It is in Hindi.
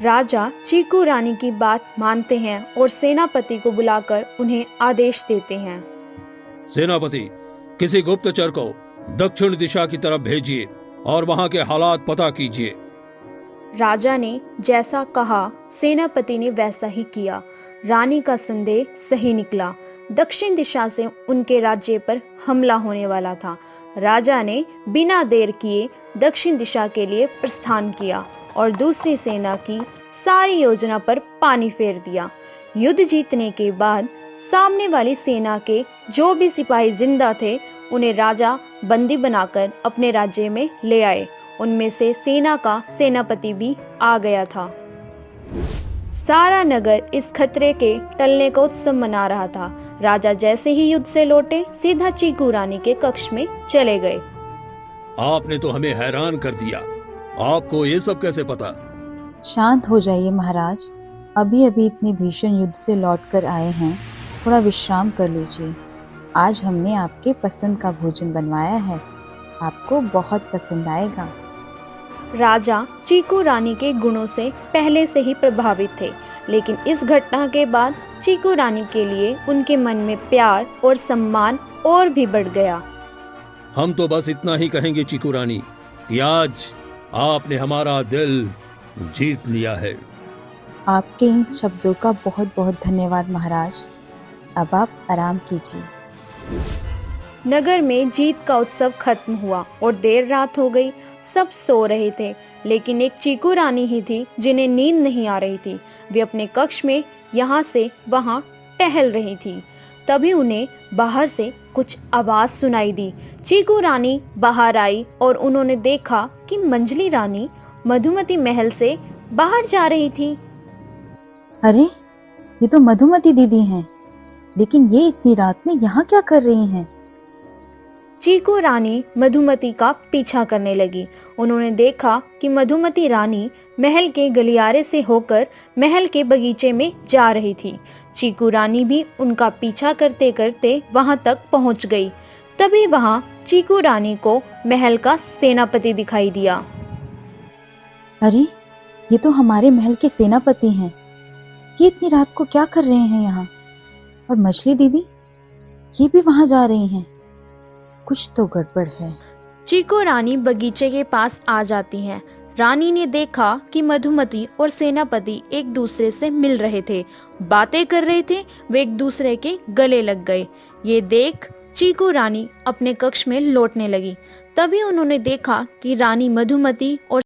राजा चीकू रानी की बात मानते हैं और सेनापति को बुलाकर उन्हें आदेश देते हैं। सेनापति, किसी गुप्तचर को दक्षिण दिशा की तरफ भेजिए और वहां के हालात पता कीजिए। राजा ने जैसा कहा, सेनापति ने वैसा ही किया। रानी का संदेह सही निकला। दक्षिण दिशा से उनके राज्य पर हमला होने वाला था। राजा ने बिना देर किए दक्षिण दिशा के लिए प्रस्थान किया और दूसरी सेना की सारी योजना पर पानी फेर दिया। युद्ध जीतने के बाद सामने वाली सेना के जो भी सिपाही जिंदा थे, उन्हें राजा बंदी बनाकर अपने राज्य में ले आए। उनमें से सेना का सेनापति भी आ गया था। सारा नगर इस खतरे के टलने का उत्सव मना रहा था। राजा जैसे ही युद्ध से लौटे, सीधा चीकू रानी के कक्ष में चले गए। आपने तो हमें हैरान कर दिया। आपको ये सब कैसे पता? शांत हो जाइए महाराज, अभी अभी इतने भीषण युद्ध से लौट कर आए हैं, थोड़ा विश्राम कर लीजिए। आज हमने आपके पसंद का भोजन बनवाया है, आपको बहुत पसंद आएगा। राजा चीकू रानी के गुणों से पहले से ही प्रभावित थे, लेकिन इस घटना के बाद चीकू रानी के लिए उनके मन में प्यार और सम्मान और भी बढ़ गया। हम तो बस इतना ही कहेंगे चीकू रानी कि आज आपने हमारा दिल जीत लिया है। आपके इन शब्दों का बहुत बहुत धन्यवाद महाराज। अब आप आराम कीजिए। नगर में जीत का उत्सव खत्म हुआ और देर रात हो गई। सब सो रहे थे, लेकिन एक चीकू रानी ही थी जिन्हें नींद नहीं आ रही थी। वे अपने कक्ष में यहाँ से वहाँ टहल रही थी। तभी उन्हें बाहर से कुछ आवाज सुनाई दी। चीकू रानी बाहर आई और उन्होंने देखा कि मंजली रानी मधुमती महल से बाहर जा रही थी। अरे, ये तो मधुमती दीदी हैं, लेकिन ये इतनी रात में यहाँ क्या कर रही हैं? चीकू रानी मधुमती का पीछा करने लगी। उन्होंने देखा कि मधुमती रानी महल के गलियारे से होकर महल के बगीचे में जा रही थी। चीकू रानी भी उनका पीछा करते करते वहां तक पहुंच गई। तभी वहां चीकू रानी को महल का सेनापति दिखाई दिया। अरे, ये तो हमारे महल के सेनापति हैं। ये इतनी रात को क्या कर रहे हैं यहाँ? और मछली दीदी, ये भी वहां जा रही हैं। कुछ तो गड़बड़ है। चीकू रानी बगीचे के पास आ जाती हैं। रानी ने देखा कि मधुमती और सेनापति एक दूसरे से मिल रहे थे, बातें कर रहे थे। वे एक दूसरे के गले लग गए। ये देख चीकू रानी अपने कक्ष में लौटने लगी। तभी उन्होंने देखा कि रानी मधुमती और